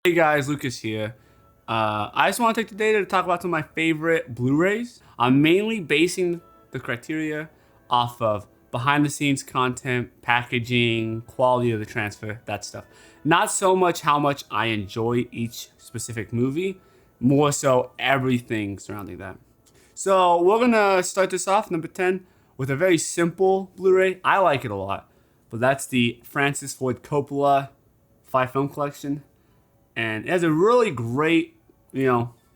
Hey guys, Lucas here. I just want to take the day to talk about some of my favorite Blu-rays. I'm mainly basing the criteria off of behind the scenes content, packaging, quality of the transfer, that stuff. Not so much how much I enjoy each specific movie, more so everything surrounding that. So we're gonna start this off, number 10, with a very simple Blu-ray. I like it a lot, but that's the Francis Ford Coppola 5 film collection, and it has a really great,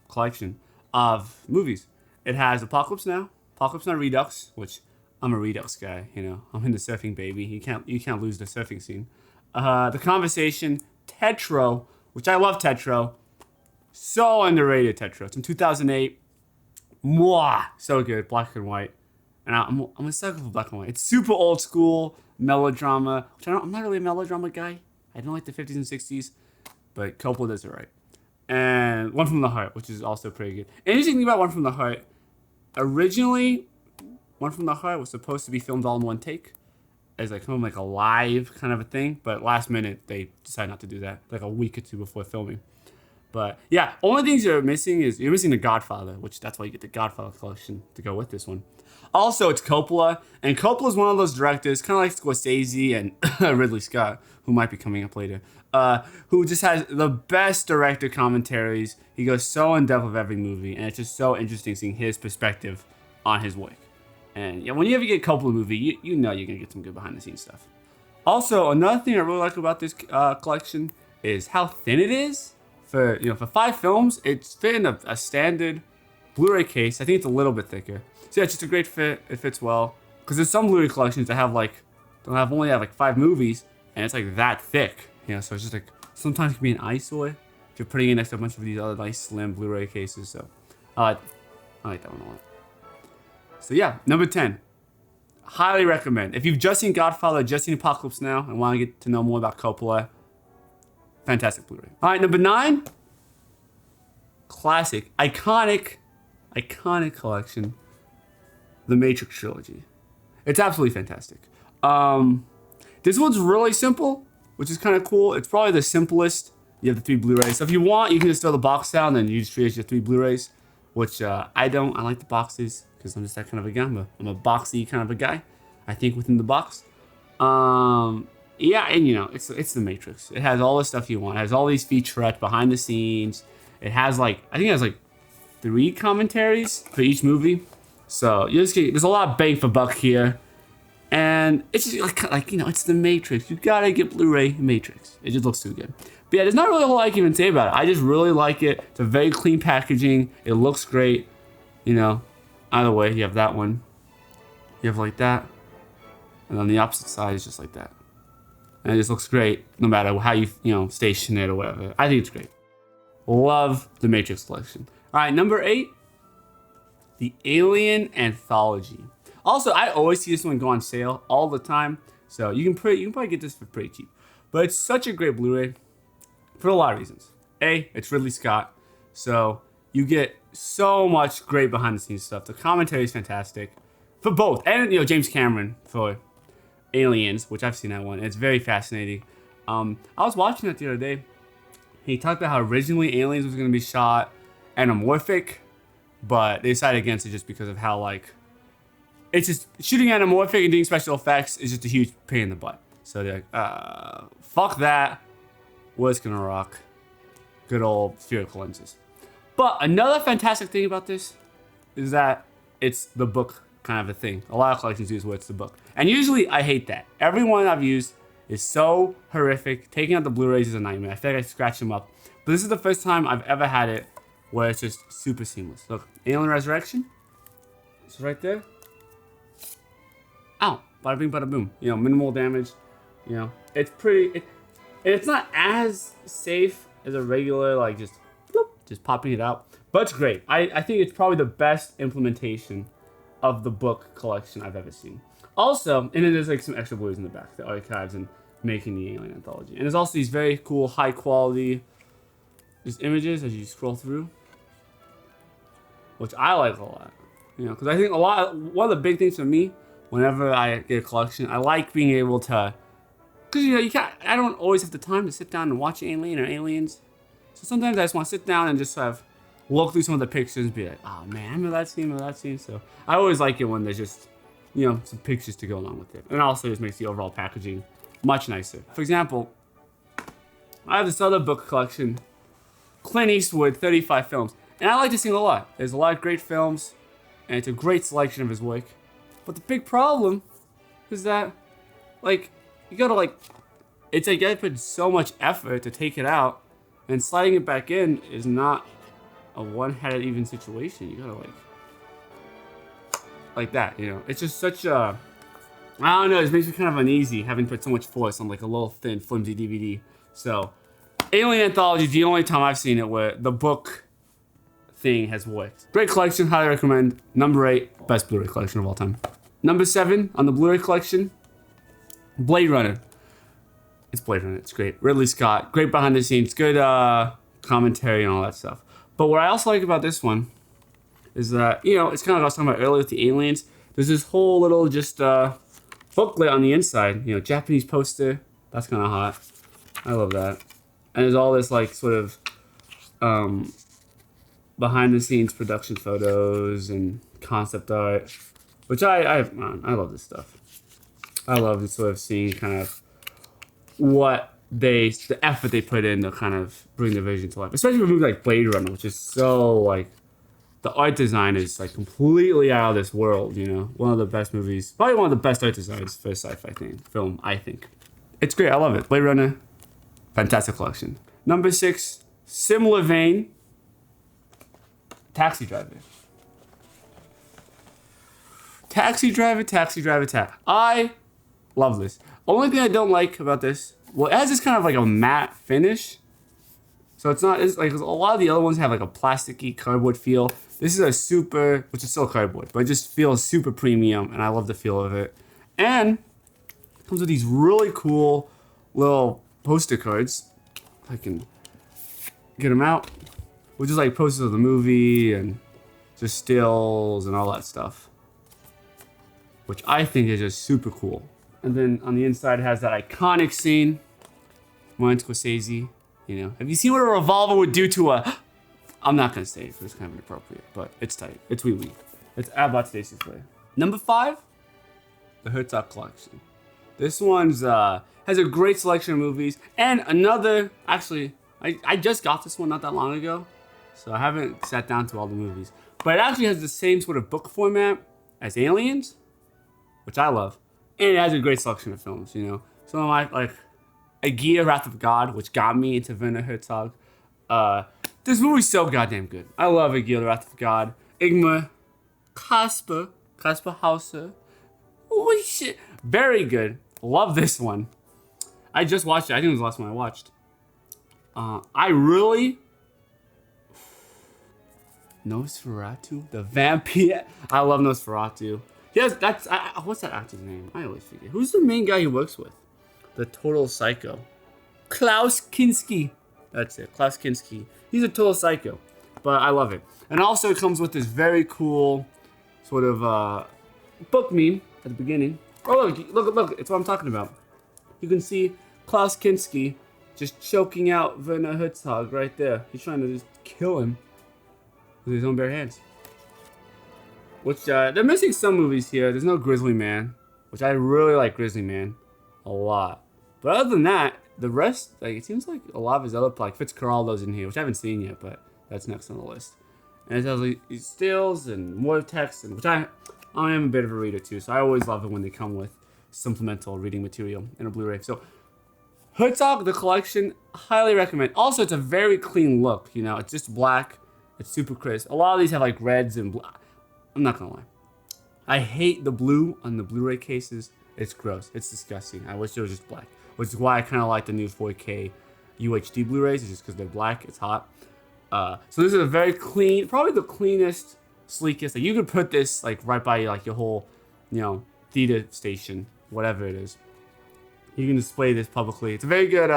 collection of movies. It has Apocalypse Now, Apocalypse Now Redux, which I'm a Redux guy. I'm into surfing, baby. You can't lose the surfing scene. The Conversation, Tetro, which I love Tetro. So underrated Tetro. It's in 2008. Mwah, so good, black and white. And I'm a sucker for black and white. It's super old school melodrama, which I'm not really a melodrama guy. I don't like the 50s and 60s, but Coppola does it right. And One from the Heart, which is also pretty good. And interesting thing about One from the Heart, originally, One from the Heart was supposed to be filmed all in one take, as like kind of like a live kind of a thing, but last minute they decided not to do that, like a week or two before filming. But yeah, only things you're missing is you're missing The Godfather, which that's why you get the Godfather collection to go with this one. Also, it's Coppola, and Coppola's one of those directors, kind of like Scorsese and Ridley Scott, who might be coming up later, who just has the best director commentaries. He goes so in depth with every movie, and it's just so interesting seeing his perspective on his work. And yeah, when you ever get a Coppola movie, you know you're gonna get some good behind the scenes stuff. Also, another thing I really like about this collection is how thin it is. For 5 films, it's fit in a standard Blu-ray case. I think it's a little bit thicker. So yeah, it's just a great fit. It fits well. Because there's some Blu-ray collections that only have like 5 movies, and it's like that thick. So it's just like sometimes it can be an eyesore if you're putting in next to a bunch of these other nice slim Blu-ray cases. So I like that one a lot. So yeah, number 10. Highly recommend. If you've just seen Godfather, just seen Apocalypse Now, and want to get to know more about Coppola, fantastic Blu-ray. All right, number 9. Classic, iconic collection. The Matrix trilogy. It's absolutely fantastic. This one's really simple, which is kind of cool. It's probably the simplest. You have the 3 Blu-rays. So if you want, you can just throw the box down and you just treat it as your 3 Blu-rays, which I don't. I like the boxes because I'm just that kind of a guy. I'm a boxy kind of a guy. I think within the box. Yeah, and it's the Matrix. It has all the stuff you want. It has all these featurettes behind the scenes. It has I think it has 3 commentaries for each movie. So there's a lot of bang for buck here, and it's just it's the Matrix. You gotta get Blu-ray Matrix. It just looks too good. But yeah, there's not really a whole lot I can even say about it. I just really like it. It's a very clean packaging. It looks great. Either way, you have that one. You have like that, and on the opposite side is just like that. And it just looks great no matter how you station it or whatever. I think it's great. Love the Matrix collection. All right, number 8, the Alien Anthology. Also, I always see this one go on sale all the time, so you can probably get this for pretty cheap. But it's such a great Blu-ray for a lot of reasons. A, it's Ridley Scott, so you get so much great behind the scenes stuff. The commentary is fantastic for both, and James Cameron for Aliens, which I've seen that one. It's very fascinating. I was watching it the other day. He talked about how originally Aliens was going to be shot anamorphic, but they decided against it just because of how it's just shooting anamorphic and doing special effects is just a huge pain in the butt. So they're like, fuck that. We're just gonna rock good old spherical lenses. But another fantastic thing about this is that it's the book kind of a thing. A lot of collections use where it's the book. And usually I hate that. Every one I've used is so horrific. Taking out the Blu-rays is a nightmare. I feel like I scratch them up. But this is the first time I've ever had it where it's just super seamless. Look, Alien Resurrection. It's right there. Ow. Bada bing, bada boom. Minimal damage. It's pretty. It's not as safe as a regular, just popping it out. But it's great. I think it's probably the best implementation of the book collection I've ever seen. Also, and then there's some extra blues in the back, the archives and making the Alien Anthology. And there's also these very cool, high quality just images as you scroll through, which I like a lot. Because I think one of the big things for me, whenever I get a collection, I like being able to, because I don't always have the time to sit down and watch Alien or Aliens. So sometimes I just want to sit down and just have look through some of the pictures and be like, oh man, I remember that scene, remember that scene. So I always like it when there's just, you know, some pictures to go along with it. And also just makes the overall packaging much nicer. For example, I have this other book collection, Clint Eastwood, 35 films. And I like this thing a lot. There's a lot of great films, and it's a great selection of his work. But the big problem is that, like, you gotta, like, it's like you gotta put so much effort to take it out, and sliding it back in is not a one-headed even situation. You gotta, like that, you know? It's just such a, I don't know, it makes me kind of uneasy having put so much force on, like, a little thin, flimsy DVD. So, Alien Anthology is the only time I've seen it where the book thing has worked. Great collection, highly recommend. Number 8, best Blu-ray collection of all time. Number 7 on the Blu-ray collection, Blade Runner. It's Blade Runner, it's great. Ridley Scott, great behind the scenes, good commentary and all that stuff. But what I also like about this one is that, you know, it's kind of like I was talking about earlier with the aliens. There's this whole little just booklet on the inside, you know, Japanese poster. That's kind of hot. I love that. And there's all this like sort of behind the scenes production photos and concept art, which I love this stuff. I love this sort of seeing kind of the effort they put in to kind of bring the vision to life, especially with a movie like Blade Runner, which is so like, the art design is like completely out of this world, you know, one of the best movies, probably one of the best art designs for a sci-fi film, I think. It's great, I love it. Blade Runner, fantastic collection. Number 6, similar vein, Taxi Driver. I love this. Only thing I don't like about this, well, it has this kind of like a matte finish. So it's like a lot of the other ones have like a plasticky cardboard feel. This is a super, which is still cardboard, but it just feels super premium, and I love the feel of it. And it comes with these really cool little poster cards. I can get them out, which is like posters of the movie and just stills and all that stuff, which I think is just super cool. And then on the inside it has that iconic scene, Martin Scorsese. You know, have you seen what a revolver would do to a? I'm not gonna say it because it's kind of inappropriate, but it's tight. It's wee wee. It's Abbott Stacy Flay. Number 5, the Herzog collection. This one's has a great selection of movies and another. Actually, I just got this one not that long ago, so I haven't sat down to all the movies. But it actually has the same sort of book format as Aliens, which I love, and it has a great selection of films. You know, some of my like. Aegea, Wrath of God, which got me into Werner Herzog. This movie's so goddamn good. I love Aegea, Wrath of God. Ingmar, Kasper Hauser. Holy shit. Very good. Love this one. I just watched it. I think it was the last one I watched. I really... Nosferatu? The vampire? I love Nosferatu. Yes, what's that actor's name? I always forget. Who's the main guy he works with? The total psycho. Klaus Kinski. That's it, Klaus Kinski. He's a total psycho, but I love it. And also it comes with this very cool sort of book meme at the beginning. Oh, look, it's what I'm talking about. You can see Klaus Kinski just choking out Werner Herzog right there. He's trying to just kill him with his own bare hands. Which, they're missing some movies here. There's no Grizzly Man, which I really like Grizzly Man a lot. But other than that, the rest, like, it seems like a lot of his other, like, Fitzcarraldo's in here, which I haven't seen yet, but that's next on the list. And it has like these stills and more text, and which I am a bit of a reader too, so I always love it when they come with supplemental reading material in a Blu-ray. So Herzog, the collection, highly recommend. Also, it's a very clean look, you know, it's just black, it's super crisp. A lot of these have like reds and blue. I'm not gonna lie. I hate the blue on the Blu-ray cases. It's gross, it's disgusting. I wish it was just black. Which is why I kind of like the new 4K UHD Blu-rays, just because they're black, it's hot. So this is a very clean, probably the cleanest, sleekest. Like you could put this like right by like your whole, you know, theater station, whatever it is. You can display this publicly. It's a very good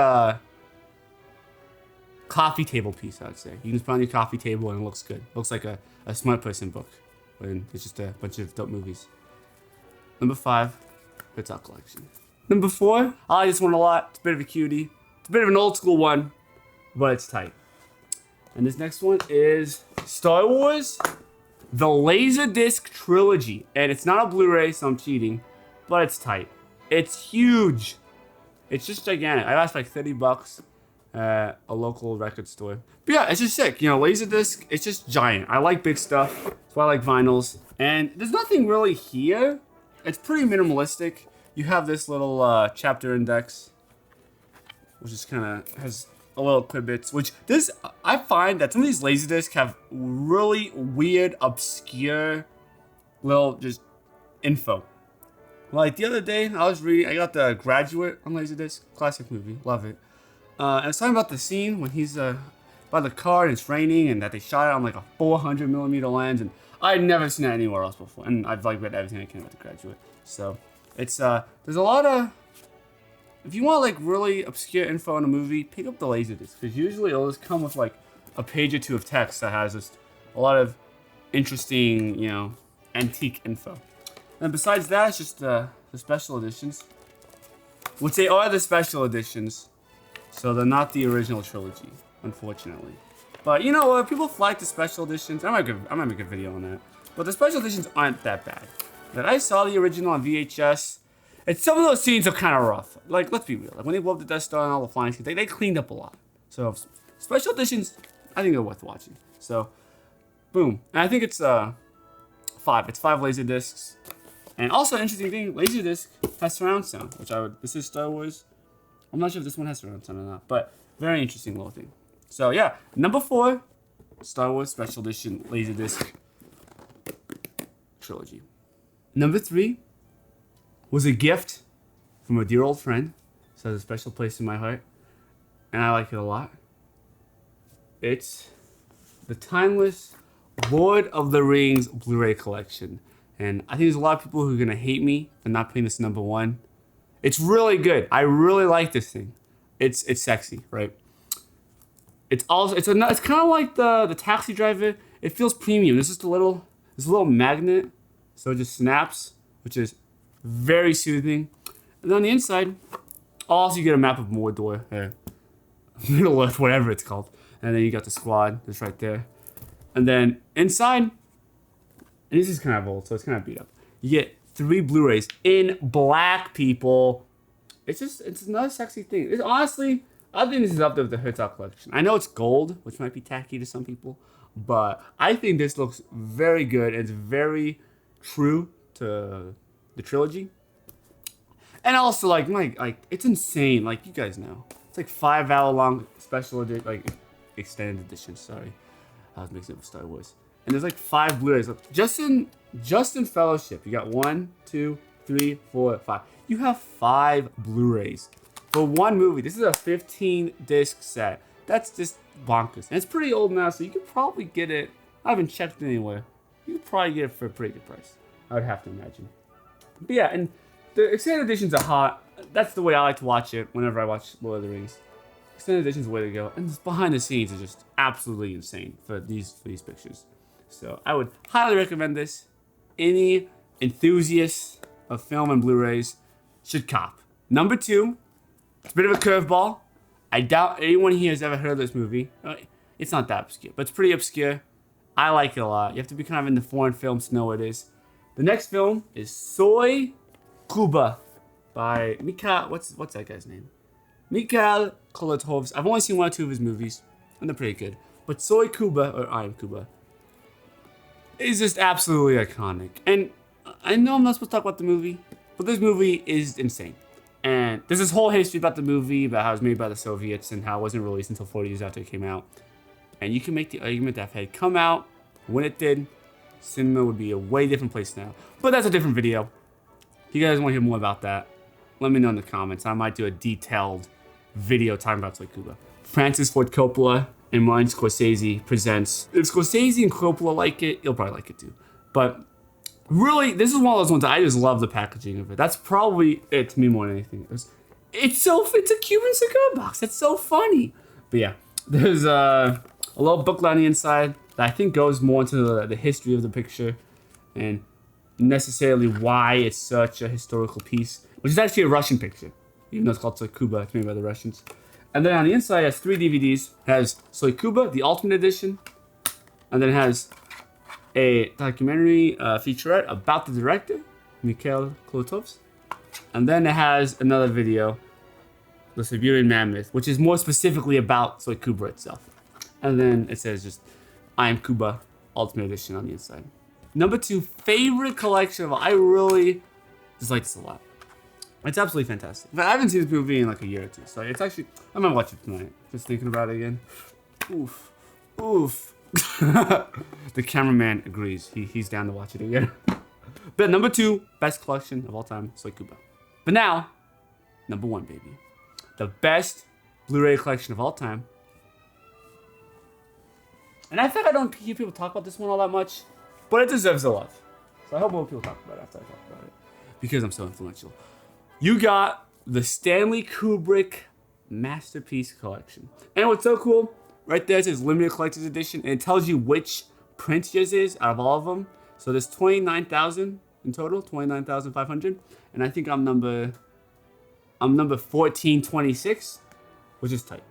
coffee table piece, I would say. You can just put it on your coffee table and it looks good. It looks like a smart person book. And it's just a bunch of dope movies. Number 5, Herzog collection. Number 4, I like this one a lot. It's a bit of a cutie. It's a bit of an old school one, but it's tight. And this next one is Star Wars, the Laserdisc trilogy. And it's not a Blu-ray, so I'm cheating, but it's tight. It's huge. It's just gigantic. I asked like $30 at a local record store. But yeah, it's just sick. You know, Laserdisc, it's just giant. I like big stuff. That's why I like vinyls. And there's nothing really here. It's pretty minimalistic. You have this little chapter index, which is kind of has a little tidbits. Which this I find that some of these Laserdiscs have really weird, obscure little just info. Like the other day, I was reading. I got The Graduate on Laserdisc, classic movie, love it. And it's talking about the scene when he's by the car and it's raining, and that they shot it on like a 400mm lens, and I'd never seen that anywhere else before. And I've like read everything I can about The Graduate, so it's there's a lot of. If you want like really obscure info in a movie, pick up the Laserdisc, because usually it'll just come with like a page or two of text that has just a lot of interesting, you know, antique info. And besides that, it's just the special editions, which they are the special editions, so they're not the original trilogy, unfortunately. But you know what? People like the special editions. I might make a video on that. But the special editions aren't that bad. But I saw the original on VHS. And some of those scenes are kind of rough. Like, let's be real. Like, when they blew up the Death Star and all the flying scenes, they cleaned up a lot. So, special editions, I think they're worth watching. So, boom. And I think it's 5. It's 5 laser discs. And also, interesting thing, Laserdisc has surround sound, which this is Star Wars. I'm not sure if this one has surround sound or not, but very interesting little thing. So, yeah. Number 4, Star Wars Special Edition Laserdisc trilogy. Number 3 was a gift from a dear old friend. So it has a special place in my heart, and I like it a lot. It's the timeless Lord of the Rings Blu-ray collection. And I think there's a lot of people who are gonna hate me for not putting this number 1. It's really good. I really like this thing. It's sexy, right? It's kind of like the Taxi Driver. It feels premium. There's just a little magnet, so it just snaps, which is very soothing. And then on the inside, also you get a map of Mordor, Middle Earth, whatever it's called. And then you got the squad that's right there. And then inside, and this is kind of old, so it's kind of beat up. You get 3 Blu-rays in black, people. It's another sexy thing. Honestly, I think this is up there with the Herzog collection. I know it's gold, which might be tacky to some people, but I think this looks very good. It's very true to the trilogy. And also, like it's insane. Like, you guys know, it's like 5-hour long special edition, like extended edition. Sorry, I was mixing it with Star Wars. And there's like 5 Blu-rays. Just in Fellowship, you got 1, 2, 3, 4, 5. You have 5 Blu-rays for one movie. This is a 15-disc set. That's just bonkers. And it's pretty old now, so you could probably get it. I haven't checked anywhere. You could probably get it for a pretty good price, I would have to imagine. But yeah, and the extended editions are hot. That's the way I like to watch it whenever I watch Lord of the Rings. Extended editions the way to go. And this behind the scenes is just absolutely insane for these pictures. So I would highly recommend this. Any enthusiast of film and Blu-rays should cop. Number 2, it's a bit of a curveball. I doubt anyone here has ever heard of this movie. It's not that obscure, but it's pretty obscure. I like it a lot. You have to be kind of into foreign films to know what it is. The next film is Soy Kuba by Mikhail. What's that guy's name? Mikhail Kolotovs. I've only seen 1 or 2 of his movies, and they're pretty good. But Soy Kuba, or I Am Kuba, is just absolutely iconic. And I know I'm not supposed to talk about the movie, but this movie is insane. And there's this whole history about the movie, about how it was made by the Soviets and how it wasn't released until 40 years after it came out. And you can make the argument that if it had come out when it did, cinema would be a way different place now. But that's a different video. If you guys want to hear more about that, let me know in the comments. I might do a detailed video talking about Soy Kuba. Francis Ford Coppola and Martin Scorsese presents. If Scorsese and Coppola like it, you'll probably like it too. But really, this is one of those ones that I just love the packaging of it. That's probably it to me more than anything. It's a Cuban cigar box. It's so funny. But yeah, there's a little booklet on the inside that I think goes more into the history of the picture and necessarily why it's such a historical piece, which is actually a Russian picture. Even though it's called Soy Kuba, it's made by the Russians. And then on the inside, it has 3 DVDs. It has Soy Cuba, the Ultimate Edition. And then it has a documentary featurette about the director, Mikhail Klotovs. And then it has another video, The Siberian Mammoth, which is more specifically about Soy Cuba itself. And then it says just, I Am Cuba, Ultimate Edition on the inside. Number 2, favorite collection of all. I really just like this a lot. It's absolutely fantastic. But I haven't seen this movie in like a year or 2, so it's actually, I'm gonna watch it tonight. Just thinking about it again. Oof. Oof. The cameraman agrees. He's down to watch it again. But number 2, best collection of all time, Soy Cuba. But now, number 1, baby. The best Blu-ray collection of all time. And I think I don't hear people talk about this one all that much, but it deserves a love. So I hope more people talk about it after I talk about it, because I'm so influential. You got the Stanley Kubrick Masterpiece Collection. And what's so cool, right there it says Limited Collector's Edition, and it tells you which print yours is out of all of them. So there's 29,000 in total, 29,500. And I think I'm number 1426, which is tight.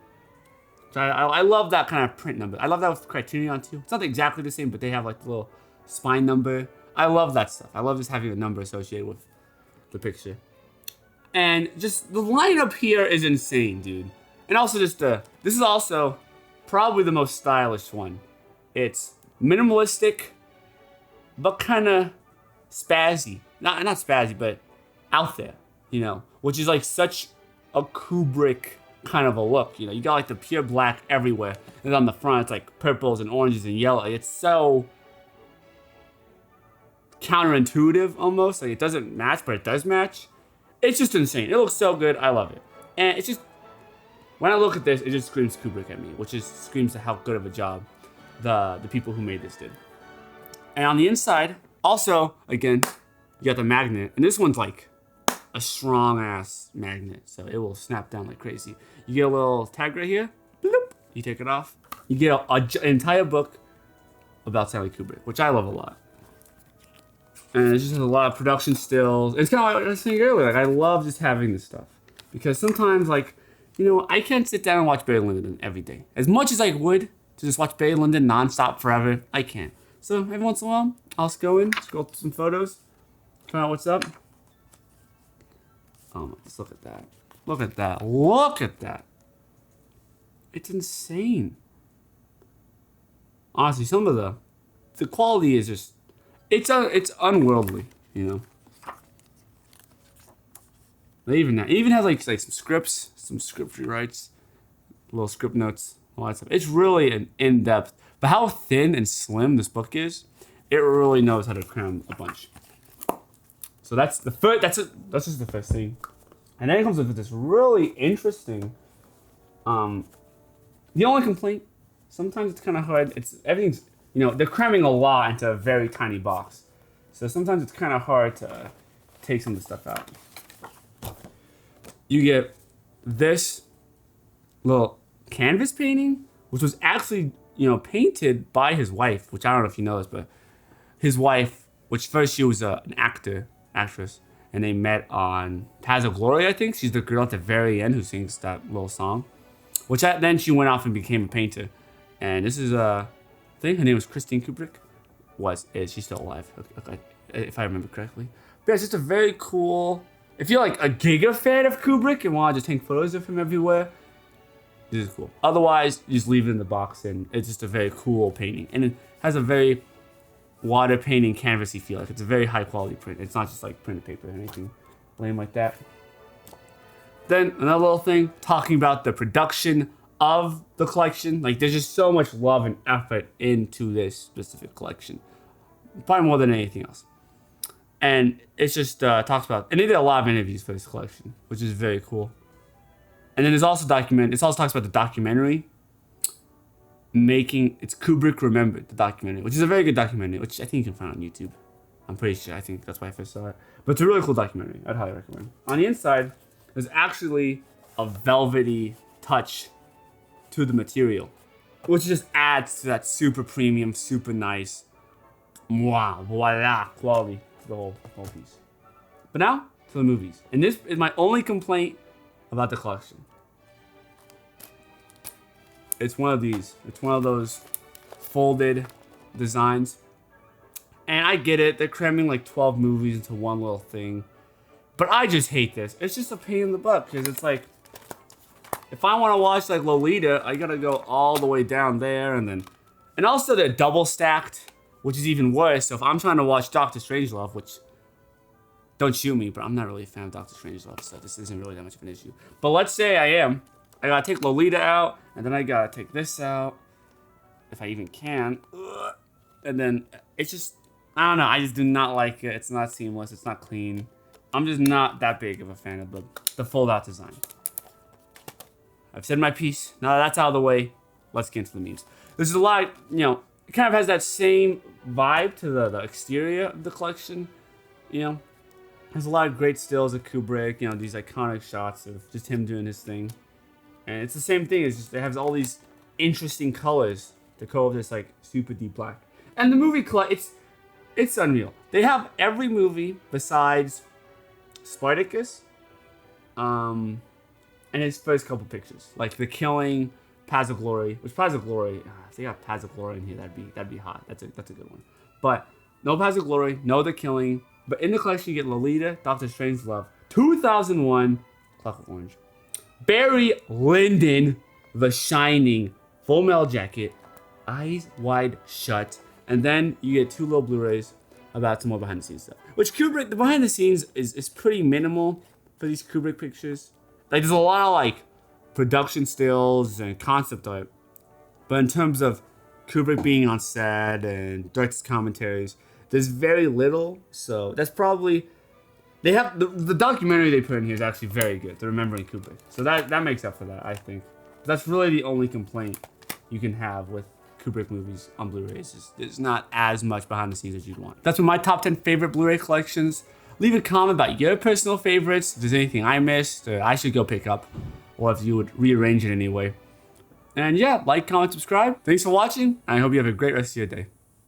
So I love that kind of print number. I love that with Criterion too. It's not exactly the same, but they have like the little spine number. I love that stuff. I love just having a number associated with the picture. And just the lineup here is insane, dude. And also just this is also probably the most stylish one. It's minimalistic, but kind of spazzy. Not spazzy, but out there, you know, which is like such a Kubrick kind of a look. You know, you got like the pure black everywhere, and on the front it's like purples and oranges and yellow. It's so counterintuitive almost. Like it doesn't match, but it does match. It's just insane. It looks so good. I love it. And it's just, when I look at this, it just screams Kubrick at me, which just screams how good of a job the people who made this did. And on the inside, also, again, you got the magnet. And this one's like a strong ass magnet, so it will snap down like crazy. You get a little tag right here. Bloop, you take it off. You get an entire book about Stanley Kubrick, which I love a lot. And it's just a lot of production stills. It's kind of like I was saying earlier. Like I love just having this stuff, because sometimes, like, you know, I can't sit down and watch Barry Lyndon every day. As much as I would to just watch Barry Lyndon nonstop forever, I can't. So every once in a while, I'll just go in, scroll through some photos, find out what's up. Oh my, just look at that. Look at that. Look at that. It's insane. Honestly, some of the quality is just, it's unworldly, you know. It even has like some scripts, some script rewrites, little script notes, all that stuff. It's really an in-depth, but how thin and slim this book is, it really knows how to cram a bunch. So that's the first. That's just the first thing, and then it comes with this really interesting. The only complaint, sometimes it's kind of hard. Everything's, you know, they're cramming a lot into a very tiny box, so sometimes it's kind of hard to take some of the stuff out. You get this little canvas painting, which was actually, you know, painted by his wife, which I don't know if you know this, but his wife, which first she was an actress, and they met on Paths of Glory, I think. She's the girl at the very end who sings that little song, then she went off and became a painter. And this is I think her name was Christine Kubrick. Is she's still alive, if I remember correctly. But yeah, it's just a very cool. If you're like a giga fan of Kubrick and want to just take photos of him everywhere, this is cool. Otherwise, you just leave it in the box, and it's just a very cool painting. And it has a very water painting canvasy feel. Like it's a very high quality print. It's not just like printed paper or anything lame like that. Then another little thing talking about the production of the collection. Like there's just so much love and effort into this specific collection, probably more than anything else. And it's just talks about, and they did a lot of interviews for this collection, which is very cool. And then there's also it also talks about the documentary. It's Kubrick Remembered, the documentary, which is a very good documentary, which I think you can find on YouTube. I'm pretty sure. I think that's why I first saw it. But it's a really cool documentary. I'd highly recommend. On the inside, there's actually a velvety touch to the material, which just adds to that super premium, super nice, voila quality to the whole piece. But now to the movies. And this is my only complaint about the collection. It's one of these. It's one of those folded designs. And I get it. They're cramming like 12 movies into one little thing. But I just hate this. It's just a pain in the butt because it's like, if I want to watch like Lolita, I gotta go all the way down there and also they're double stacked, which is even worse. So if I'm trying to watch Doctor Strangelove, which, don't shoot me, but I'm not really a fan of Doctor Strangelove, so this isn't really that much of an issue. But let's say I am. I gotta take Lolita out, and then I gotta take this out, if I even can. And then it's just, I don't know, I just do not like it. It's not seamless, it's not clean. I'm just not that big of a fan of the fold-out design. I've said my piece. Now that that's out of the way, let's get into the memes. There's a lot, you know, it kind of has that same vibe to the exterior of the collection, you know. There's a lot of great stills of Kubrick, you know, these iconic shots of just him doing his thing. And it's the same thing, it's just, it has all these interesting colors to go with this, like, super deep black. And the movie, it's unreal. They have every movie besides Spartacus, and his first couple pictures, like The Killing, Paths of Glory. Which Paths of Glory, if they got Paths of Glory in here, that'd be hot. That's a good one. But no Paths of Glory, no The Killing. But in the collection, you get Lolita, Doctor Strangelove, 2001, Clockwork Orange, Barry Lyndon, The Shining, Full Metal Jacket, Eyes Wide Shut, and then you get 2 little Blu-rays about some more behind the scenes stuff. Which Kubrick, the behind the scenes is pretty minimal for these Kubrick pictures. Like, there's a lot of like production stills and concept art, but in terms of Kubrick being on set and director's commentaries, there's very little. So that's probably, they have the documentary they put in here is actually very good. They're remembering Kubrick, so that makes up for that, I think. That's really the only complaint you can have with Kubrick movies on Blu-rays. There's not as much behind the scenes as you'd want. That's my top 10 favorite Blu-ray collections. Leave a comment about your personal favorites. If there's anything I missed or I should go pick up, or if you would rearrange it anyway. And yeah, like, comment, subscribe. Thanks for watching, and I hope you have a great rest of your day.